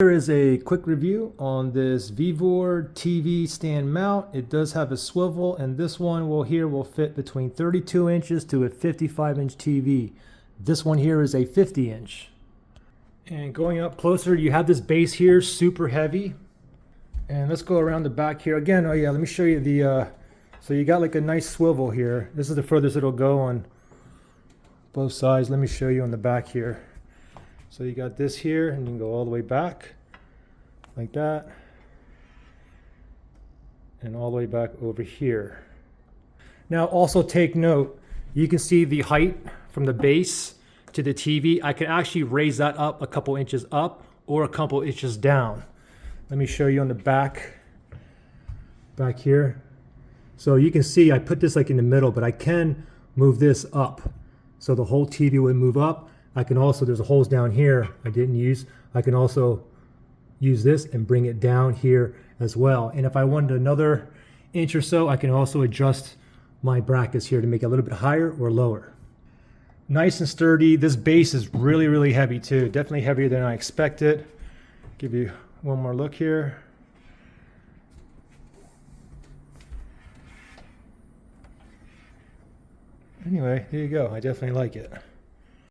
Here is a quick review on this VEVOR TV stand mount. It does have a swivel, and this one will fit between 32 inches to a 55-inch TV. This one here is a 50-inch. And going up closer, you have this base here, super heavy. And let's go around the back here again. Oh yeah, let me show you the. So you got like a nice swivel here. This is the furthest it'll go on both sides. Let me show you on the back here. So you got this here, and you can go all the way back like that, and all the way back over here. Now also take note, you can see the height from the base to the TV. I can actually raise that up a couple inches up or a couple inches down. Let me show you on the back here. So you can see I put this like in the middle, but I can move this up. So the whole TV would move up. I can also, there's holes down here I didn't use. I can also use this and bring it down here as well. And if I wanted another inch or so, I can also adjust my brackets here to make it a little bit higher or lower. Nice and sturdy. This base is really, really heavy too. Definitely heavier than I expected. Give you one more look here. Anyway, there you go. I definitely like it.